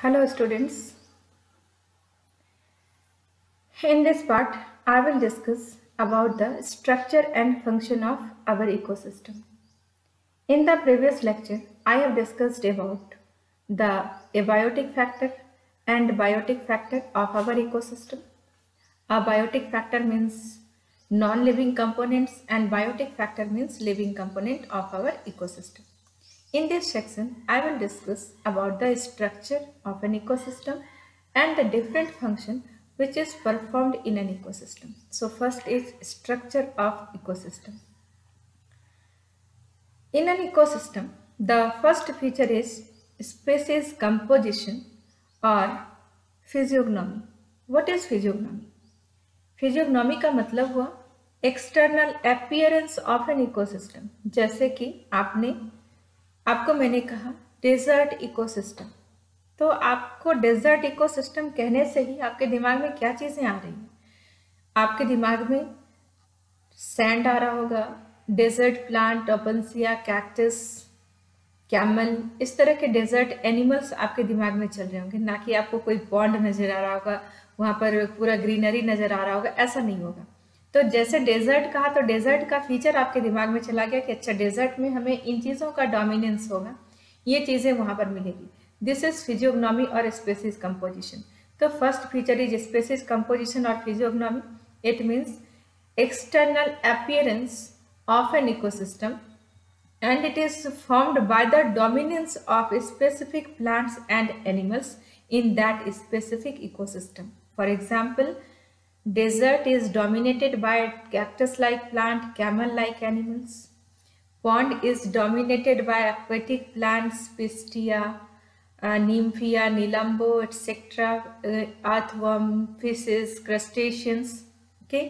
Hello students. In this part, I will discuss about the structure and function of our ecosystem. In the previous lecture, I have discussed about the abiotic factor and biotic factor of our ecosystem. Abiotic factor means non-living components and biotic factor means living component of our ecosystem. In this section, I will discuss about the structure of an ecosystem and the different function which is performed in an ecosystem. So first is structure of ecosystem. In an ecosystem, the first feature is species composition or physiognomy. What is physiognomy? फिजियोग्नोमी का मतलब हुआ external appearance of an ecosystem. जैसे कि आपको मैंने कहा desert ecosystem, तो आपको डेजर्ट इकोसिस्टम कहने से ही आपके दिमाग में क्या चीज़ें आ रही हैं? आपके दिमाग में सैंड आ रहा होगा, desert plant, opuntia, cactus, camel, इस तरह के डेजर्ट एनिमल्स आपके दिमाग में चल रहे होंगे, ना कि आपको कोई पॉन्ड नज़र आ रहा होगा, वहाँ पर पूरा ग्रीनरी नज़र आ रहा होगा, ऐसा नहीं होगा। तो जैसे डेजर्ट कहा तो डेजर्ट का फीचर आपके दिमाग में चला गया कि अच्छा डेजर्ट में हमें इन चीज़ों का डोमिनेंस होगा, ये चीज़ें वहाँ पर मिलेगी। दिस इज फिजियोग्नोमी और स्पेसीज कंपोजिशन। तो first feature is species composition और physiognomy. It means external appearance of an ecosystem and it is formed by the dominance of specific plants and animals in that specific ecosystem. For example, desert is dominated by cactus-like plant, camel-like animals. Pond is dominated by aquatic plants, pistia, nymphia, nilambo, etc., earthworm, fishes, crustaceans. Okay.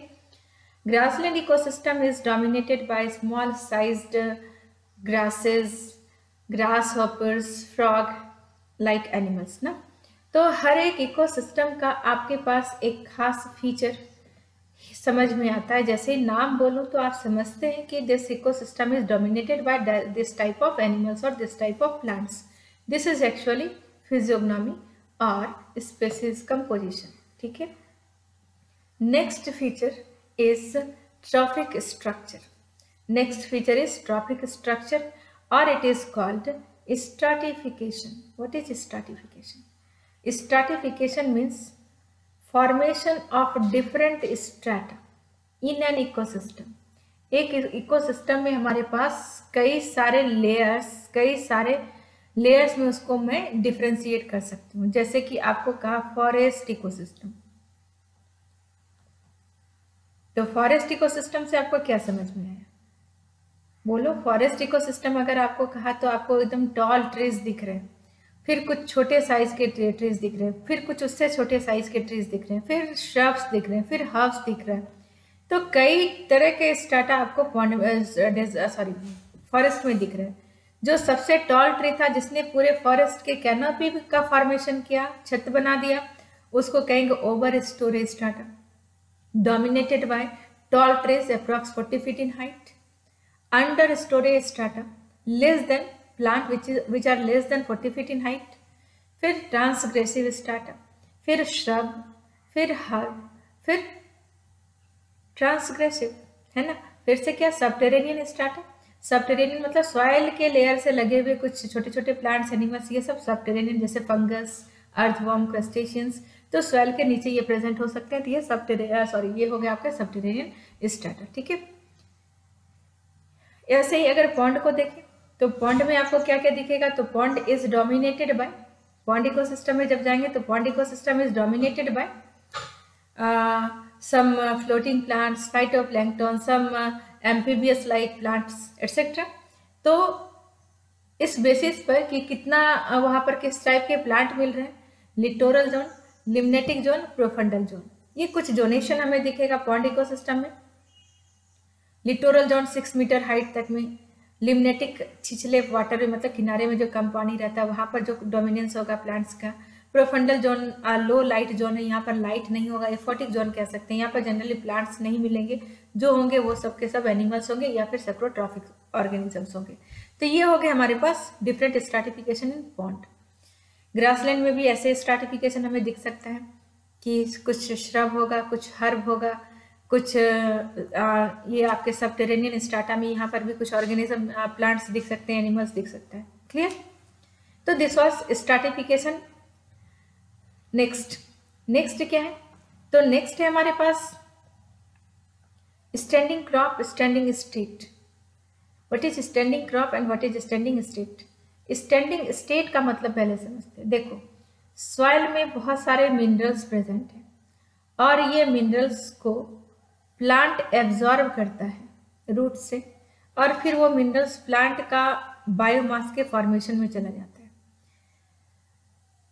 Grassland ecosystem is dominated by small-sized grasses, grasshoppers, frog like animals ना। तो हर एक ecosystem का आपके पास एक खास feature समझ में आता है। जैसे नाम बोलूँ तो आप समझते हैं कि this ecosystem is dominated by this type of animals और this type of plants. This is actually physiognomy और स्पेसीज कंपोजिशन। ठीक है। Next feature is trophic structure. Next feature is trophic structure or it is called stratification. What is stratification? Stratification means formation of different strata in an ecosystem. एक ecosystem में हमारे पास कई सारे layers में उसको मैं डिफ्रेंशिएट कर सकती हूँ। जैसे कि आपको कहा फॉरेस्ट इकोसिस्टम, तो फॉरेस्ट इकोसिस्टम से आपको क्या समझ में आया? बोलो। फॉरेस्ट इकोसिस्टम अगर आपको कहा तो आपको एकदम टॉल ट्रीज दिख रहे हैं, फिर कुछ छोटे साइज के ट्रीज दिख रहे हैं, फिर कुछ उससे छोटे साइज के ट्रीज दिख रहे हैं, फिर श्रब्स दिख रहे हैं, फिर हर्ब्स दिख रहे हैं। तो कई तरह के स्टार्टा आपको फॉरेस्ट में दिख रहे हैं। जो सबसे टॉल ट्री था जिसने पूरे फॉरेस्ट के कैनोपी का फॉर्मेशन किया, छत बना दिया, उसको कहेंगे over storey strata, dominated by tall trees approx 40 feet in height. Under storage strata less than plant which are less than 40 feet in height. फिर transgressive strata, फिर shrub, फिर herb, फिर transgressive, है ना। फिर से क्या सबटेरेनियन स्ट्राटा। सबटेरेनियन मतलब सॉइल के लेयर से लगे हुए कुछ छोटे छोटे प्लांट्स, एनिमल्स, ये सब सबटेरेनियन, जैसे फंगस, अर्थवॉर्म, क्रस्टेशियंस, तो सॉइल के नीचे ये प्रेजेंट हो सकते हैं। तो ये ये हो गया आपका सबटेरेनियन स्ट्राटा। ठीक है। ऐसे ही अगर पॉन्ड को देखें तो पॉन्ड में आपको क्या क्या दिखेगा? तो pond is dominated by, pond ecosystem में जब जाएंगे तो pond ecosystem is dominated by some floating plants, phytoplankton, some amphibious like plants etcetera. तो इस बेसिस पर कि कितना वहां पर किस टाइप के प्लांट मिल रहे हैं, littoral zone, limnetic zone, profundal zone, ये कुछ जोनेशन हमें दिखेगा पॉन्ड इकोसिस्टम में। लिटोरल जोन 6 मीटर हाइट तक में, लिम्नेटिक छिछले वाटर में मतलब किनारे में जो कम पानी रहता है वहाँ पर जो डोमिनेंस होगा प्लांट्स का। प्रोफंडल जोन लो लाइट जोन है, यहाँ पर लाइट नहीं होगा, एफोटिक जोन कह सकते हैं। यहाँ पर जनरली प्लांट्स नहीं मिलेंगे, जो होंगे वो सब के सब एनिमल्स होंगे या फिर सेप्रोट्रॉफिक ऑर्गेनिजम्स होंगे। तो ये हो गए हमारे पास different stratification in pond. Grassland में भी ऐसे स्ट्रैटिफिकेशन हमें दिख सकता है कि कुछ श्रब होगा, कुछ हर्ब होगा, कुछ ये आपके सबटेरेनियन स्ट्राटा में यहाँ पर भी कुछ ऑर्गेनिज्म प्लांट्स दिख सकते हैं, एनिमल्स दिख सकता है। क्लियर? तो दिस वाज स्ट्रैटिफिकेशन। नेक्स्ट क्या है? तो नेक्स्ट है हमारे पास standing crop, standing state. What is standing crop and what is standing state? Standing state का मतलब पहले समझते हैं। देखो, सॉइल में बहुत सारे मिनरल्स प्रेजेंट हैं और ये मिनरल्स को प्लांट एब्जॉर्ब करता है रूट से, और फिर वो मिनरल्स प्लांट का बायोमास के फॉर्मेशन में चला जाता है।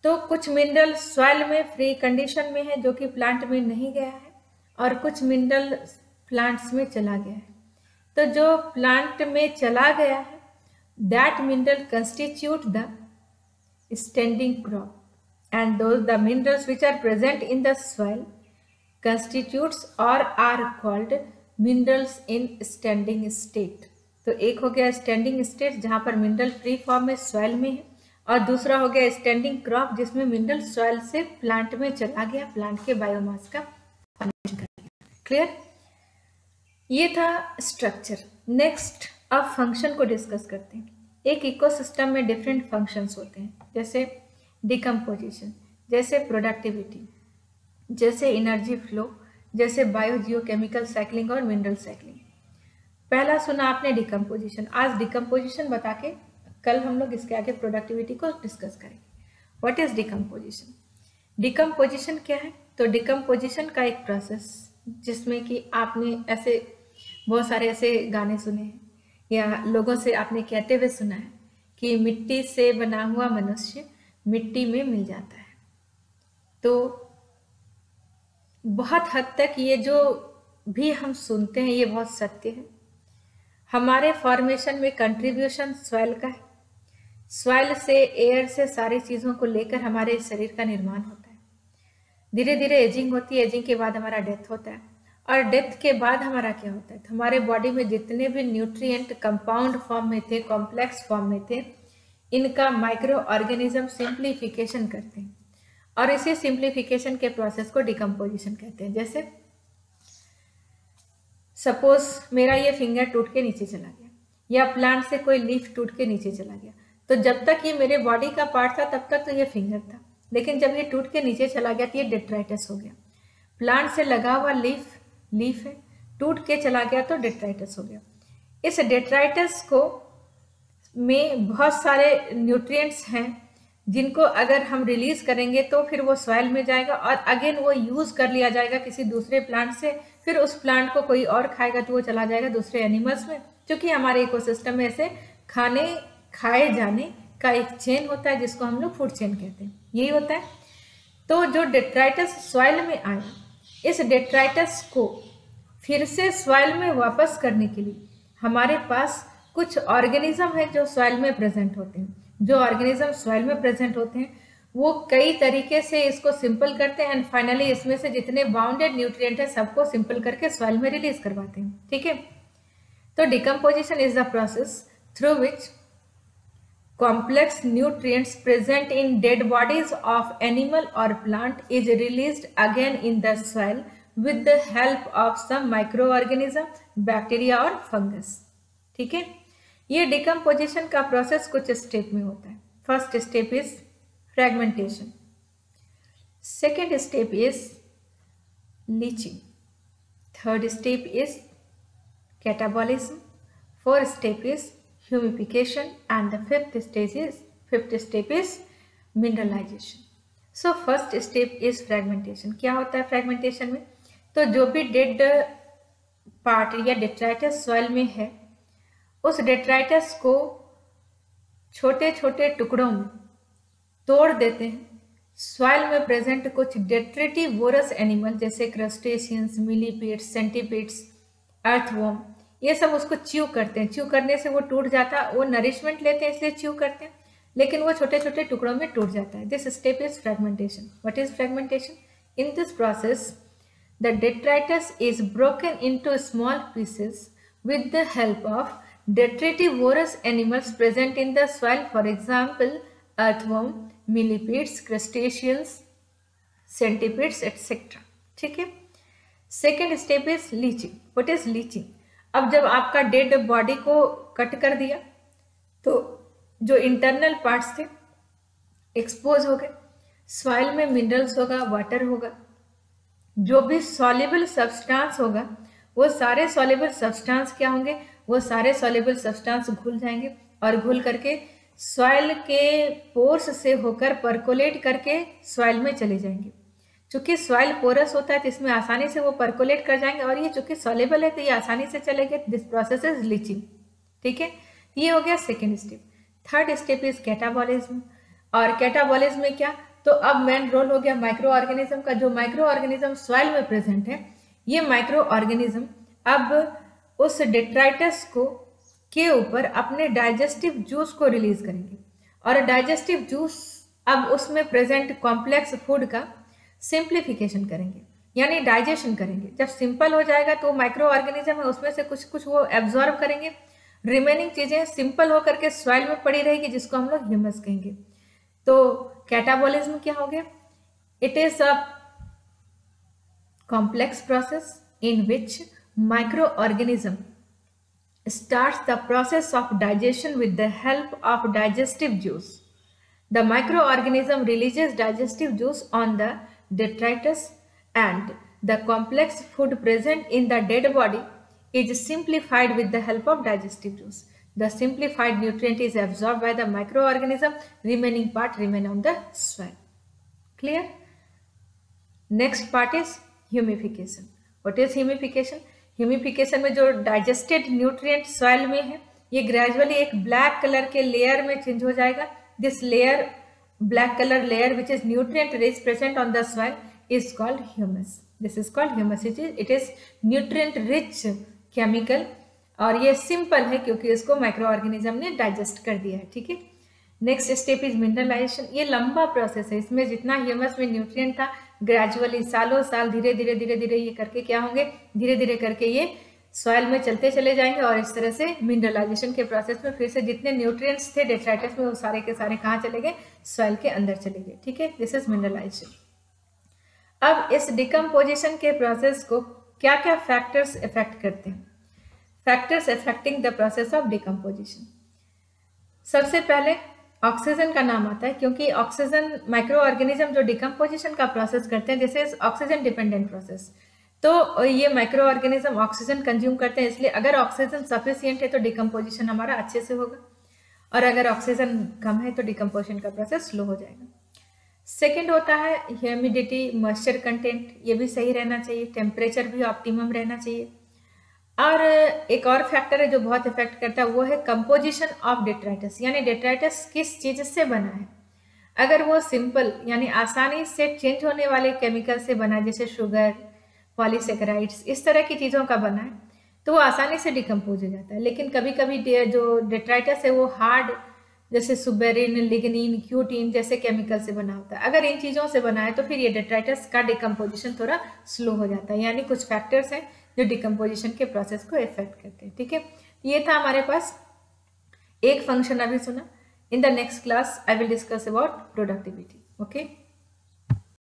तो कुछ मिनरल सॉइल में फ्री कंडीशन में है जो कि प्लांट में नहीं गया है, और कुछ मिनरल प्लांट्स में चला गया है। तो जो प्लांट में चला गया है, that mineral constitute the standing crop, and those the minerals which are present in the soil constitutes or are called minerals in standing state। तो एक हो गया स्टैंडिंग स्टेट जहां पर मिनरल फ्री फॉर्म में सॉइल में है, और दूसरा हो गया स्टैंडिंग क्रॉप जिसमें मिनरल सॉइल से प्लांट में चला गया, प्लांट के बायोमास का फॉर्मेशन कर गया। क्लियर? ये था स्ट्रक्चर। नेक्स्ट अब फंक्शन को डिस्कस करते हैं। एक इकोसिस्टम में डिफरेंट फंक्शंस होते हैं, जैसे डिकम्पोजिशन, जैसे प्रोडक्टिविटी, जैसे एनर्जी फ्लो, जैसे बायोजियोकेमिकल साइक्लिंग और मिनरल साइक्लिंग। पहला सुना आपने डिकम्पोजिशन। आज डिकम्पोजिशन बता के कल हम लोग इसके आगे प्रोडक्टिविटी को डिस्कस करेंगे। What is decomposition? डिकम्पोजिशन क्या है? तो डिकम्पोजिशन का एक प्रोसेस जिसमें कि आपने ऐसे बहुत सारे ऐसे गाने सुने हैं या लोगों से आपने कहते हुए सुना है कि मिट्टी से बना हुआ मनुष्य मिट्टी में मिल जाता है। तो बहुत हद तक ये जो भी हम सुनते हैं ये बहुत सत्य है। हमारे फॉर्मेशन में कंट्रीब्यूशन सॉइल का है। सॉइल से, एयर से, सारी चीज़ों को लेकर हमारे शरीर का निर्माण होता है। धीरे धीरे एजिंग होती है, एजिंग के बाद हमारा डेथ होता है, और डेथ के बाद हमारा क्या होता है? तो हमारे बॉडी में जितने भी न्यूट्रिएंट कंपाउंड फॉर्म में थे, कॉम्प्लेक्स फॉर्म में थे, इनका माइक्रो ऑर्गेनिज्म सिंप्लीफिकेशन करते हैं, और इसी सिंप्लीफिकेशन के प्रोसेस को डिकम्पोजिशन कहते हैं। जैसे सपोज मेरा ये फिंगर टूट के नीचे चला गया, या प्लांट से कोई लीफ टूट के नीचे चला गया, तो जब तक ये मेरे बॉडी का पार्ट था तब तक तो ये फिंगर था, लेकिन जब ये टूट के नीचे चला गया तो ये डेट्राइटस हो गया। प्लांट से लगा हुआ लीफ है, टूट के चला गया तो डेट्राइटस हो गया। इस डेट्राइटस को में बहुत सारे न्यूट्रिएंट्स हैं जिनको अगर हम रिलीज करेंगे तो फिर वो सॉइल में जाएगा और अगेन वो यूज कर लिया जाएगा किसी दूसरे प्लांट से, फिर उस प्लांट को कोई और खाएगा तो वो चला जाएगा दूसरे एनिमल्स में। क्योंकि हमारे इकोसिस्टम में ऐसे खाए जाने का एक चेन होता है जिसको हम लोग फूड चेन कहते हैं, यही होता है। तो जो डेट्राइटस सॉइल में आया, इस डेट्राइटस को फिर से सॉइल में वापस करने के लिए हमारे पास कुछ ऑर्गेनिज्म है जो सॉइल में प्रेजेंट होते हैं। जो ऑर्गेनिज्म सॉइल में प्रेजेंट होते हैं वो कई तरीके से इसको सिंपल करते हैं, एंड फाइनली इसमें से जितने बाउंडेड न्यूट्रिएंट है सबको सिंपल करके सॉइल में रिलीज करवाते हैं। ठीक है? तो decomposition is the process through which complex nutrients present in dead bodies of animal or plant is released again in the soil with the help of some microorganism, bacteria और fungus। ठीक है? ये decomposition का process कुछ step में होता है। First step is fragmentation, second step is leaching, third step is catabolism, fourth step is humidification, and the fifth step is mineralization। So first step is fragmentation। क्या होता है फ्रेगमेंटेशन में? तो जो भी डेड पार्ट या डेट्राइटस सॉइल में है, उस डेट्राइटस को छोटे छोटे टुकड़ों में तोड़ देते हैं। सॉइल में प्रेजेंट कुछ डेट्रिटिवोरस एनिमल जैसे क्रस्टेशियंस, मिलीपीड्स, सेंटीपीड्स, अर्थवॉर्म, ये सब उसको च्यू करते हैं। च्यू करने से वो टूट जाता है, वो नरिशमेंट लेते हैं इसलिए च्यू करते हैं, लेकिन वो छोटे छोटे टुकड़ों में टूट जाता है। This step is fragmentation. What is fragmentation? In this process the detritus is broken into small pieces with the help of detritivorous animals present in the soil, for example earthworm, millipedes, crustaceans, centipedes etcetera. ठीक है। Second step is leaching. What is leaching? अब जब आपका dead body को cut कर दिया तो जो इंटरनल पार्ट्स थे एक्सपोज हो गए, सॉइल में मिनरल्स होगा, वाटर होगा, जो भी सॉल्युबल सब्सटेंस होगा वो सारे सॉल्युबल सब्सटेंस क्या होंगे, वो सारे सॉल्युबल सब्सटेंस घुल जाएंगे और घुल करके सॉइल के पोर्स से होकर परकोलेट करके सॉइल में चले जाएंगे। चूंकि सॉइल पोरस होता है तो इसमें आसानी से वो परकोलेट कर जाएंगे और ये चूंकि सॉल्युबल है तो ये आसानी से चलेंगे। This process is leaching. ठीक है, ये हो गया second step. Third step is catabolism. और कैटाबॉलिज्म में क्या, तो अब मेन रोल हो गया माइक्रो ऑर्गेनिज्म का। जो माइक्रो ऑर्गेनिज्म सॉइल में प्रेजेंट है, ये माइक्रो ऑर्गेनिज्म अब उस डेट्राइटस को के ऊपर अपने डाइजेस्टिव जूस को रिलीज करेंगे और डाइजेस्टिव जूस अब उसमें प्रेजेंट कॉम्प्लेक्स फूड का सिंप्लीफिकेशन करेंगे, यानी डाइजेशन करेंगे। जब सिंपल हो जाएगा तो माइक्रो ऑर्गेनिज्म है उसमें से कुछ कुछ वो एब्जॉर्ब करेंगे, रिमेनिंग चीजें सिंपल होकर के सॉइल में पड़ी रहेगी जिसको हम लोग ह्यूमस कहेंगे। तो कैटाबॉलिज्म क्या हो गया? It is a complex process in which microorganism starts the process of digestion with the help of digestive juice. The microorganism releases digestive juice on the detritus and the complex food present in the dead body is simplified with the help of digestive juice. The simplified nutrient is absorbed by the microorganism, remaining part remain on the soil. Clear? Next part is humification. What is humification? Humification में जो digested nutrient soil में है ये gradually एक black colour के layer में change हो जाएगा। This layer, black colour layer which is nutrient rich present on the soil is called humus. This is called humus. It is nutrient rich chemical और ये सिंपल है क्योंकि इसको माइक्रो ऑर्गेनिज्म ने डाइजेस्ट कर दिया है। ठीक है। Next step is mineralisation. ये लंबा प्रोसेस है, इसमें जितना ह्यूमस में न्यूट्रिएंट था ग्रेजुअली सालों साल धीरे धीरे ये करके क्या होंगे, धीरे धीरे करके ये सॉइल में चलते चले जाएंगे और इस तरह से मिनरलाइजेशन के प्रोसेस में फिर से जितने न्यूट्रिएंट्स थे डेट्राइटस में वो सारे के सारे कहाँ चले गए, सॉइल के अंदर चले गए। ठीक है, दिस इज मिनरलाइजेशन। अब इस डिकम्पोजिशन के प्रोसेस को क्या क्या फैक्टर्स इफेक्ट करते हैं? Factors affecting the process of decomposition. सबसे पहले ऑक्सीजन का नाम आता है क्योंकि ऑक्सीजन माइक्रो ऑर्गेनिज्म जो डिकम्पोजिशन का प्रोसेस करते हैं, जैसे ऑक्सीजन डिपेंडेंट प्रोसेस, तो ये माइक्रो ऑर्गेनिज्म ऑक्सीजन कंज्यूम करते हैं। इसलिए अगर ऑक्सीजन सफिशिएंट है तो डिकम्पोजिशन हमारा अच्छे से होगा और अगर ऑक्सीजन कम है तो डिकम्पोजिशन का प्रोसेस स्लो हो जाएगा। सेकेंड होता है ह्यूमिडिटी, मॉइस्चर कंटेंट, ये भी सही रहना चाहिए, टेम्परेचर भी ऑप्टिमम रहना चाहिए। और एक और फैक्टर है जो बहुत इफेक्ट करता है वो है कंपोजिशन ऑफ डेट्राइटस, यानी डेट्राइटस किस चीज से बना है। अगर वो सिंपल यानी आसानी से चेंज होने वाले केमिकल से बना है, जैसे शुगर, पॉलीसेकेराइड्स, इस तरह की चीज़ों का बना है तो वो आसानी से डिकम्पोज हो जाता है। लेकिन कभी कभी जो डेट्राइटस है वो हार्ड, जैसे सुबेरिन, लिग्निन, क्यूटीन जैसे केमिकल से बना होता है। अगर इन चीज़ों से बना है तो फिर ये डेट्राइटस का डिकम्पोजिशन थोड़ा स्लो हो जाता है। यानी कुछ फैक्टर्स हैं जो डिकम्पोजिशन के प्रोसेस को इफेक्ट करते हैं। ठीक है, ये था हमारे पास एक फंक्शन अभी सुना। In the next class I will discuss about productivity. Okay.